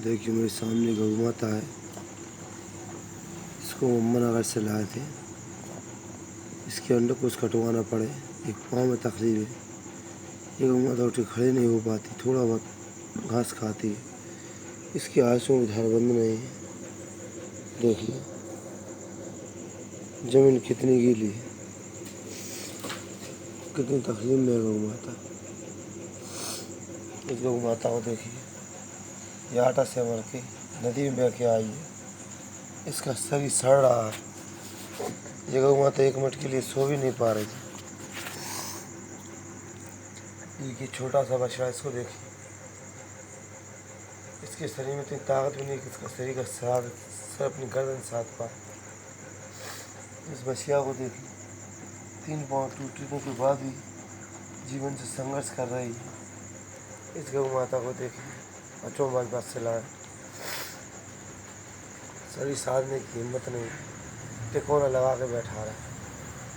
देखिए मेरे सामने गौ माता है। इसको अम्मानगर से लाए थे। इसके अंडे कुछ कटवाना पड़े, एक पाँव में तकलीफ है। ये गौ माता उठी खड़ी नहीं हो पाती, थोड़ा बहुत घास खाती है। इसकी आंसुओं में धारबंद नहीं है। देखिए जमीन कितनी गीली है, कितनी तकलीफ में है गौ माता। इस गौ माता को देखिए, ये आटा से मर के नदी में बह के आई है। इसका शरीर सड़ रहा है। ये गौ माता एक मिनट के लिए सो भी नहीं पा रही थी। ये छोटा सा बछड़ा, इसको देखिए, इसके शरीर में इतनी ताकत भी नहीं कि इसका शरीर का साथ सर अपनी गर्दन साथ पाए। इस बछिया को देखिए, 3 पाँव टूटने के बाद भी जीवन से संघर्ष कर रही है। इस गौ माता को देखिए, बच्चों हमारे पास से लाए, शरीर साधने की हिम्मत नहीं, टिकोना लगा के बैठा रहा है।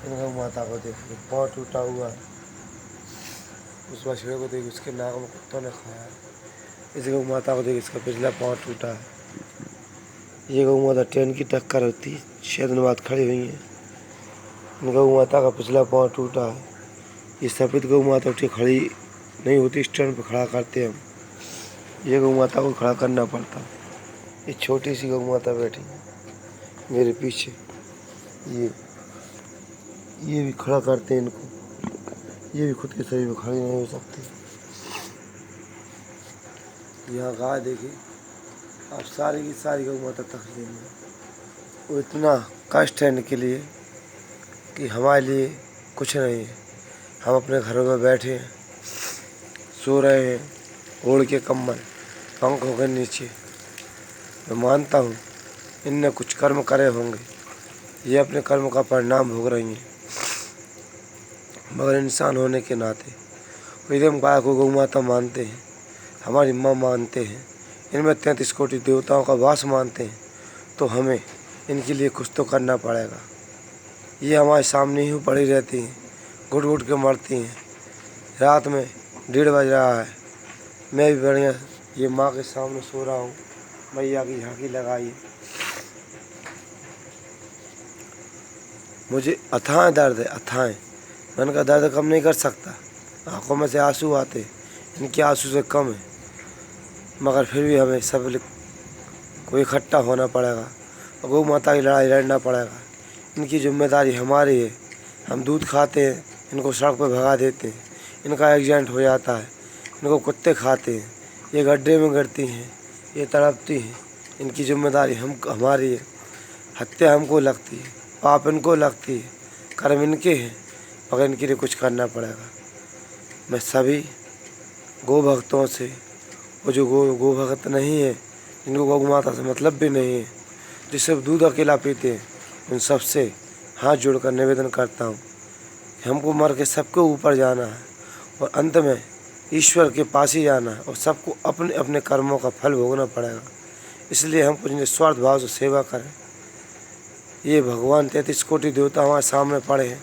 इन गौ माता को देखिए, पाँव टूटा हुआ है। उस बछड़े को देखिए, उसके नाक में कुत्तों ने खाया है। इस गौ माता को देखिए, इसका पिछला पाँव टूटा है। ये गौ माता ट्रेन की टक्कर होती 6 दिन बाद खड़ी हुई है। इन गौ माता का पिछला पाँव टूटा है। ये सफ़ेद गौ माता उठी खड़ी नहीं होती, स्टैंड पर खड़ा करते हम। ये गौ माता को खड़ा करना पड़ता। ये छोटी सी गौ माता बैठी है मेरे पीछे। ये भी खड़ा करते हैं इनको। ये भी खुद के शरीर में खड़ी नहीं हो सकती। यहाँ गाय देखिए, अब सारी की सारी गौ माता तकलीफ में। वो इतना कष्ट है इनके लिए कि हमारे लिए कुछ नहीं है। हम अपने घरों में बैठे हैं, सो रहे हैं, ओढ़ के कम्बल पंखों के नीचे। मैं मानता हूँ इनने कुछ कर्म करे होंगे, ये अपने कर्म का परिणाम भोग रही हैं। मगर इंसान होने के नाते यदि हम गाय को गौ माता मानते हैं, हमारी माँ मानते हैं, इनमें 33 कोटि देवताओं का वास मानते हैं, तो हमें इनके लिए कुछ तो करना पड़ेगा। ये हमारे सामने ही पड़ी रहती हैं, घुट घुट के मरती हैं। रात में 1:30 बज रहा है, मैं भी बढ़िया ये माँ के सामने सो रहा हूँ। मैया की झांकी लगाई, मुझे अथाह दर्द है, अथाह। मन का दर्द कम नहीं कर सकता। आंखों में से आंसू आते, इनके आंसू से कम है। मगर फिर भी हमें सब को इकट्ठा होना पड़ेगा और गौ माता की लड़ाई लड़ना पड़ेगा। इनकी जिम्मेदारी हमारी है। हम दूध खाते हैं, इनको सड़क पर भगा देते हैं, इनका एक्सीडेंट हो जाता है, इनको कुत्ते खाते हैं, ये गड्ढे में गिरती हैं, ये तड़पती हैं। इनकी जिम्मेदारी हमारी है। हत्या हमको लगती है, पाप इनको लगती है, कर्म इनके हैं, मगर इनके लिए कुछ करना पड़ेगा। मैं सभी गौ भक्तों से, वो जो गो भक्त नहीं है, जिनको गौ माता से मतलब भी नहीं है, जो सिर्फ दूध अकेला पीते हैं, उन सब से हाथ जोड़कर निवेदन करता हूँ कि हमको मर के सबके ऊपर जाना है और अंत में ईश्वर के पास ही जाना है और सबको अपने अपने कर्मों का फल भोगना पड़ेगा। इसलिए हम कुछ निस्वार्थ भाव से सेवा करें। ये भगवान 33 कोटि देवता हमारे सामने पड़े हैं,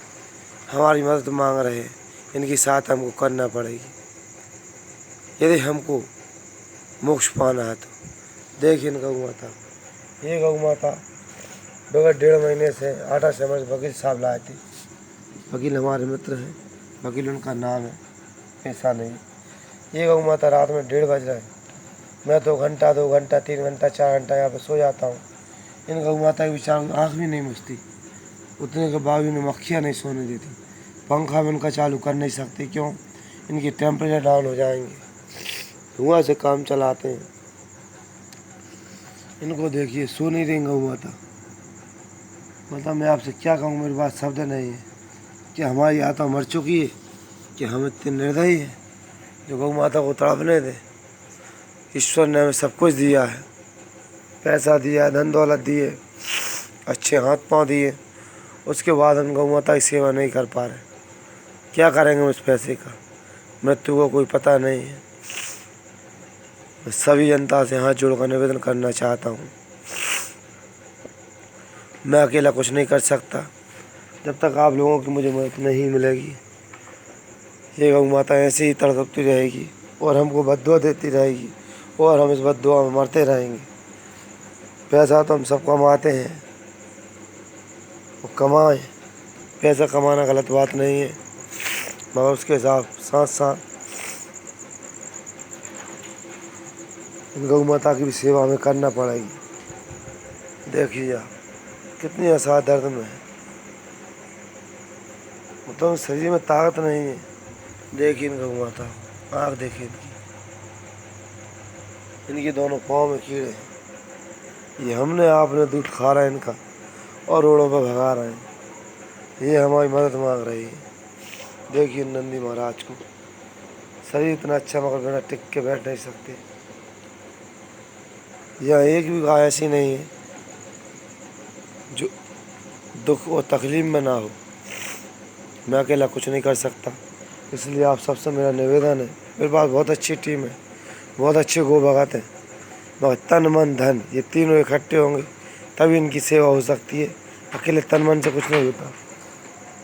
हमारी मदद मांग रहे हैं। इनकी साथ हमको करना पड़ेगी यदि हमको मोक्ष पाना है तो। देखिए इन गौ माता, ये गौ माता बगैर 1.5 महीने से आटा समझ वकील साहब लाए थे। वकील हमारे मित्र हैं, वकील उनका नाम है, पैसा नहीं। ये गौ माता रात में 1:30 बज रहे हैं, मैं 2 घंटा 2 घंटा 3 घंटा 4 घंटा यहाँ पे सो जाता हूँ। इन गौ माता के विचार आँख भी नहीं मुझती, उतने के बावजूद मक्खियाँ नहीं सोने देती। पंखा भी उनका चालू कर नहीं सकते, क्यों? इनकी टेम्परेचर डाउन हो जाएंगे। धुआं से काम चलाते हैं। इनको देखिए, सो नहीं रही गौ माता। मतलब मैं आपसे क्या कहूँ, मेरे पास शब्द नहीं है कि हमारी आत्मा मर चुकी है, कि हम इतने निर्दयी हैं जो गौ माता को तड़पने दें। ईश्वर ने हमें सब कुछ दिया है, पैसा दिया, धन दौलत दिए, अच्छे हाथ पाँव दिए, उसके बाद हम गौ माता की सेवा नहीं कर पा रहे। क्या करेंगे उस पैसे का? मृत्यु को कोई पता नहीं है। मैं सभी जनता से हाथ जोड़कर निवेदन करना चाहता हूँ, मैं अकेला कुछ नहीं कर सकता। जब तक आप लोगों की मुझे मदद नहीं मिलेगी, ये गौ माता ऐसे ही तड़पती रहेगी और हमको बद्दुआ देती रहेगी और हम इस बद्दुआ में मरते रहेंगे। पैसा तो हम सब कमाते हैं, वो कमाएं। पैसा कमाना गलत बात नहीं है, मगर उसके साथ साथ इन गौ माता की भी सेवा हमें करना पड़ेगी। देखिए आप कितनी असहाय दर्द में है, मतलब शरीर में ताकत नहीं है। देखिए इन गौ माता को, आँख देखिए इनकी दोनों पाँव में कीड़े हैं। ये हमने आपने दूध खा रहा है इनका और रोडों पर भगा रहे हैं। ये हमारी मदद मांग रही है। देखिए नंदी महाराज को, शरीर इतना अच्छा मगर बिना टिक के बैठ नहीं सकते। यह एक भी गाय ऐसी नहीं है जो दुख और तकलीफ में ना हो। मैं अकेला कुछ नहीं कर सकता, इसलिए आप सबसे मेरा निवेदन है। मेरे पास बहुत अच्छी टीम है, बहुत अच्छे गो भगत हैं, मगर तन मन धन ये तीनों इकट्ठे होंगे तभी इनकी सेवा हो सकती है। अकेले तन मन से कुछ नहीं होता।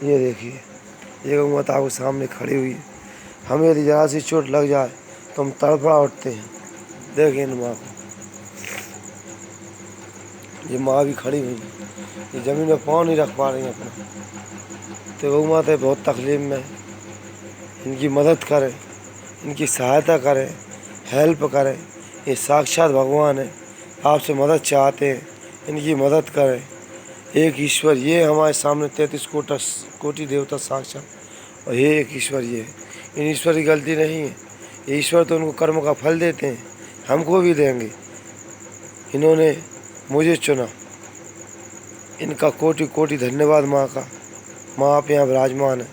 ये देखिए ये गौ माता आपके सामने खड़ी हुई है। हमें यदि जरा सी चोट लग जाए तो हम तड़फड़ा उठते हैं। देखिए इन माँ को, ये माँ भी खड़ी हुई है, ये ज़मीन में पाँव नहीं रख पा रही हैं अपना। तो गौ माता बहुत तकलीफ में है, इनकी मदद करें, इनकी सहायता करें, हेल्प करें। ये साक्षात भगवान है, आपसे मदद चाहते हैं, इनकी मदद करें। एक ईश्वर ये हमारे सामने 33 कोटि देवता साक्षात, और ये एक ईश्वर ये है। इन ईश्वर की गलती नहीं है, ये ईश्वर तो उनको कर्म का फल देते हैं, हमको भी देंगे। इन्होंने मुझे चुना, इनका कोटि कोटि धन्यवाद माँ का। माँ आप यहाँ विराजमान है।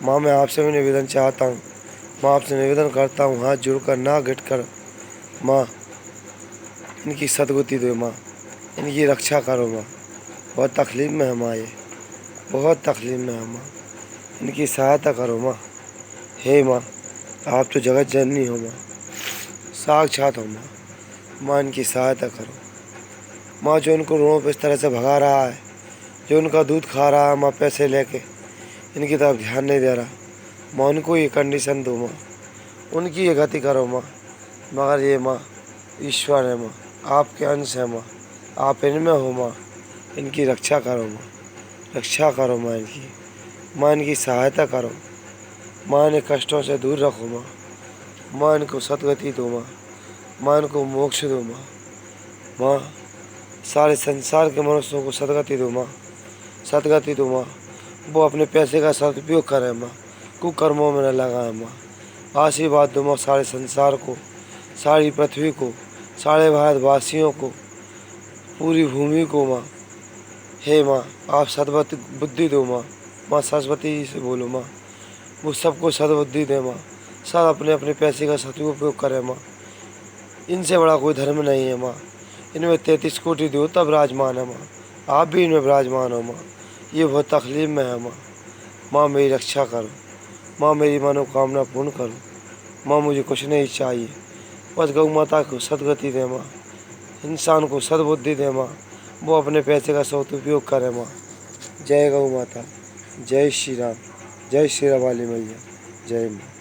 माँ मैं आपसे भी निवेदन चाहता हूँ, माँ आपसे निवेदन करता हूँ हाथ जोड़कर ना गिट कर, माँ इनकी सद्गति दो, माँ इनकी रक्षा करो। माँ बहुत तकलीफ़ में है माँ, ये बहुत तकलीफ़ में है माँ, इनकी सहायता करो माँ। हे माँ आप तो जगत जननी हो माँ, साक्षात हो माँ। माँ इनकी सहायता करो माँ, जो इनको रोड पर इस तरह से भगा रहा है, जो उनका दूध खा रहा है माँ पैसे लेके, इनकी तरफ ध्यान नहीं दे रहा माँ, उनको ये कंडीशन दो माँ, उनकी ये गति करो माँ। मगर ये माँ ईश्वर है माँ, आपके अंश है माँ, आप इनमें हो माँ, इनकी रक्षा करो माँ, रक्षा करो माँ इनकी। माँ इनकी सहायता करो माँ, इन्हें कष्टों से दूर रखो माँ। माँ इनको सद्गति दो माँ, माँ इनको मोक्ष दो माँ। माँ सारे संसार के मनुष्यों को सद्गति दो माँ, सद्गति दो माँ। वो अपने पैसे का सदुपयोग करें माँ, कुकर्मों में न लगाएं माँ। आशीर्वाद दो माँ सारे संसार को, सारी पृथ्वी को, सारे भारतवासियों को, पूरी भूमि को माँ। हे माँ आप सद्बुद्धि बुद्धि दो माँ, माँ सरस्वती जी से बोलो माँ, वो सबको सद्बुद्धि दे माँ। सब अपने अपने पैसे का सदुपयोग करें माँ, इनसे बड़ा कोई धर्म नहीं है माँ। इनमें 33 कोटि देवता विराजमान है माँ, आप भी इनमें विराजमान हो माँ। ये बहुत तकलीफ में है माँ, माँ मेरी रक्षा करो माँ, मेरी मनोकामना पूर्ण करो माँ। मुझे कुछ नहीं चाहिए, बस गौ माता को सद्गति दे माँ, इंसान को सद्बुद्धि दे माँ, वो अपने पैसे का सदुपयोग करे माँ। जय गौ माता, जय श्री राम, जय श्री राम वाली मैया, जय माँ।